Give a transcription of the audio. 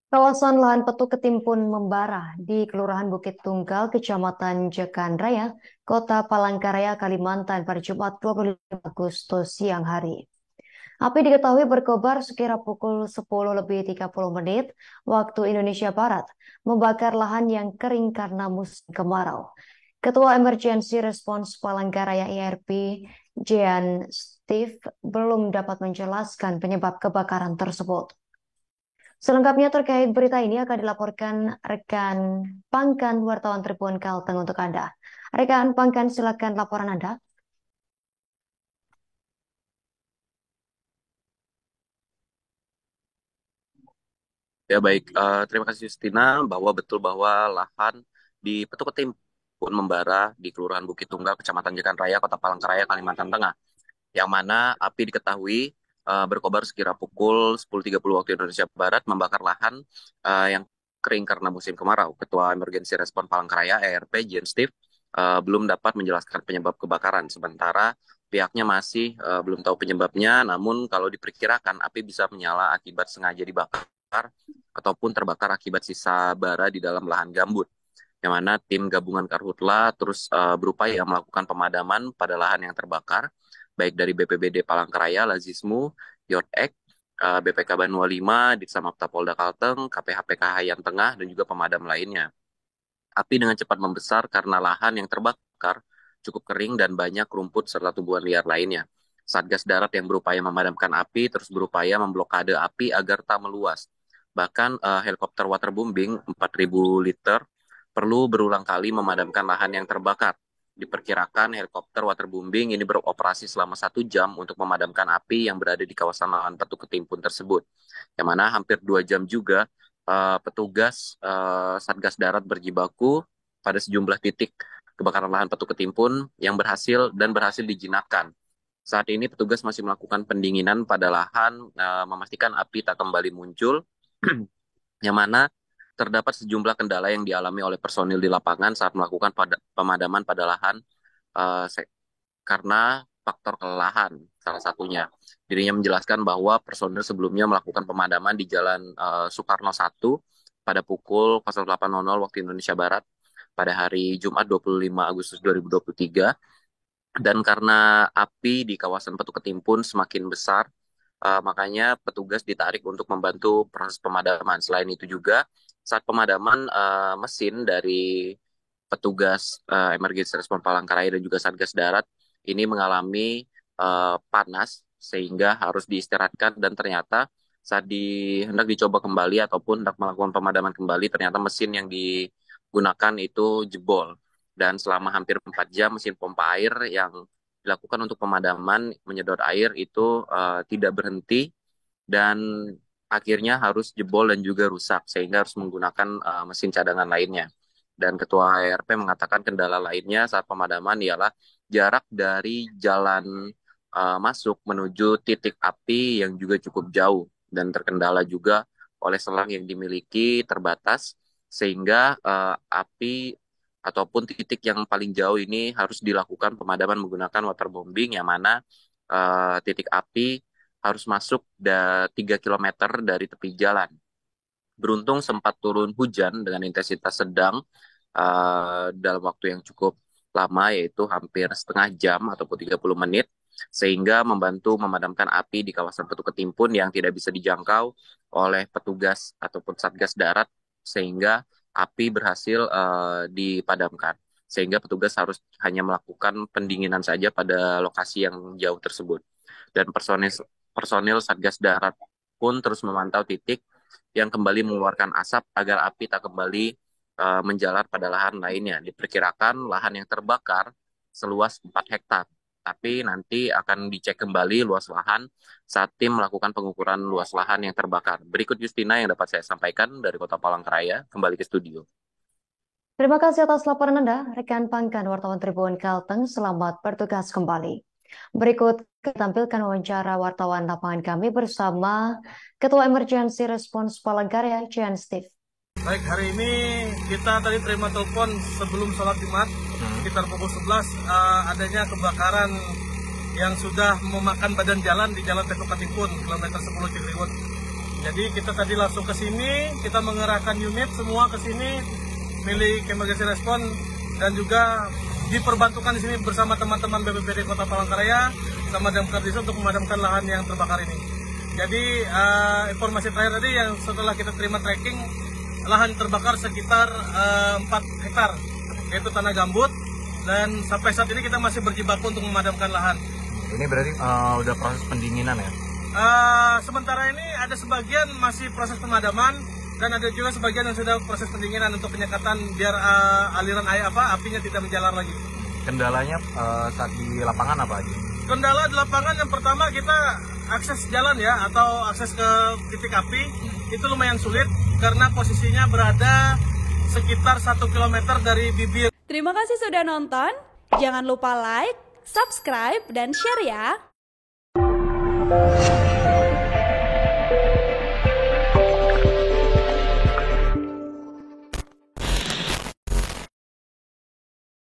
Kawasan lahan petuk Ketimpun membara di Kelurahan Bukit Tunggal, Kecamatan Jekan Raya, Kota Palangkaraya, Kalimantan pada Jumat 25 Agustus siang hari. Api diketahui berkobar sekira pukul 10:30 waktu Indonesia Barat, membakar lahan yang kering karena musim kemarau. Ketua Emergency Response Palangkaraya IRP, Jean Steve, belum dapat menjelaskan penyebab kebakaran tersebut. Selengkapnya terkait berita ini akan dilaporkan rekan Pangkan wartawan Tribun Kalteng untuk Anda. Rekan Pangkan, silakan laporan Anda. Ya baik, terima kasih Justina bahwa betul bahwa lahan di Petuk Ketimpun membara di Kelurahan Bukit Tunggal, Kecamatan Jekan Raya, Kota Palangkaraya, Kalimantan Tengah, yang mana api diketahui berkobar sekira pukul 10:30 waktu Indonesia Barat, membakar lahan yang kering karena musim kemarau. Ketua Emergency Respon Palangkaraya, ERP, Jen Steve, belum dapat menjelaskan penyebab kebakaran. Sementara pihaknya masih belum tahu penyebabnya, namun kalau diperkirakan api bisa menyala akibat sengaja dibakar ataupun terbakar akibat sisa bara di dalam lahan gambut. Yang mana tim gabungan Karhutla terus berupaya melakukan pemadaman pada lahan yang terbakar, baik dari BPBD Palangkaraya, Lazismu, Yordek, BPK Banua 5, Ditsamapta Polda Kalteng, KPHPK Hayan Tengah, dan juga pemadam lainnya. Api dengan cepat membesar karena lahan yang terbakar cukup kering dan banyak rumput serta tumbuhan liar lainnya. Satgas Darat yang berupaya memadamkan api terus berupaya memblokade api agar tak meluas. Bahkan helikopter waterbombing 4.000 liter perlu berulang kali memadamkan lahan yang terbakar. Diperkirakan helikopter waterbombing ini beroperasi selama 1 jam untuk memadamkan api yang berada di kawasan lahan Petuk Ketimpun tersebut. Yang mana hampir 2 jam juga petugas Satgas Darat berjibaku pada sejumlah titik kebakaran lahan Petuk Ketimpun yang berhasil dijinakkan. Saat ini petugas masih melakukan pendinginan pada lahan, memastikan api tak kembali muncul, yang mana terdapat sejumlah kendala yang dialami oleh personil di lapangan saat melakukan pemadaman pada lahan eh, karena faktor kelelahan salah satunya. Dirinya menjelaskan bahwa personil sebelumnya melakukan pemadaman di Jalan Soekarno 1 pada pukul 08.00 waktu Indonesia Barat pada hari Jumat 25 Agustus 2023, dan karena api di kawasan Petuk Ketimpun semakin besar, makanya petugas ditarik untuk membantu proses pemadaman. Selain itu juga saat pemadaman, mesin dari petugas emergency respon Palangkaraya dan juga Satgas Darat ini mengalami panas sehingga harus diistirahatkan, dan ternyata saat hendak dicoba kembali ataupun hendak melakukan pemadaman kembali, ternyata mesin yang digunakan itu jebol, dan selama hampir 4 jam mesin pompa air yang dilakukan untuk pemadaman menyedot air itu tidak berhenti, dan akhirnya harus jebol dan juga rusak sehingga harus menggunakan mesin cadangan lainnya. Dan Ketua ARP mengatakan kendala lainnya saat pemadaman ialah jarak dari jalan masuk menuju titik api yang juga cukup jauh, dan terkendala juga oleh selang yang dimiliki terbatas, sehingga api ataupun titik yang paling jauh ini harus dilakukan pemadaman menggunakan waterbombing, yang mana titik api harus masuk 3 kilometer dari tepi jalan. Beruntung sempat turun hujan dengan intensitas sedang dalam waktu yang cukup lama, yaitu hampir setengah jam ataupun 30 menit, sehingga membantu memadamkan api di kawasan Petuk Ketimpun yang tidak bisa dijangkau oleh petugas ataupun Satgas Darat, sehingga api berhasil dipadamkan. Sehingga petugas harus hanya melakukan pendinginan saja pada lokasi yang jauh tersebut. Dan personil personil Satgas Darat pun terus memantau titik yang kembali mengeluarkan asap agar api tak kembali menjalar pada lahan lainnya. Diperkirakan lahan yang terbakar seluas 4 hektar. Tapi nanti akan dicek kembali luas lahan saat tim melakukan pengukuran luas lahan yang terbakar. Berikut Justina yang dapat saya sampaikan dari Kota Palangkaraya. Kembali ke studio. Terima kasih atas laporan Anda, rekan Pangkan wartawan Tribun Kalteng. Selamat bertugas kembali. Berikut kita tampilkan wawancara wartawan lapangan kami bersama Ketua Emergency Response Palangkaraya, Jean Steve. Baik, hari ini kita tadi terima telepon sebelum sholat Jumat sekitar pukul 11 adanya kebakaran yang sudah memakan badan jalan di Jalan Petuk Ketimpun, kilometer 10 Cikriwut. Jadi kita tadi langsung ke sini, kita mengerahkan unit semua ke sini milik emergency response dan juga diperbantukan di sini bersama teman-teman BPBD Kota Palangkaraya sama Damkar Desa untuk memadamkan lahan yang terbakar ini. Jadi informasi terakhir tadi yang setelah kita terima tracking, lahan terbakar sekitar 4 hektar, yaitu tanah gambut, dan sampai saat ini kita masih berjibaku untuk memadamkan lahan. Ini berarti udah proses pendinginan ya? Sementara ini ada sebagian masih proses pemadaman dan ada juga sebagian yang sudah proses pendinginan untuk penyekatan biar aliran air apinya tidak menjalar lagi. Kendalanya saat di lapangan apa aja? Kendala di lapangan yang pertama kita akses jalan ya atau akses ke titik api itu lumayan sulit karena posisinya berada sekitar 1 km dari bibir. Terima kasih sudah nonton. Jangan lupa like, subscribe, dan share ya.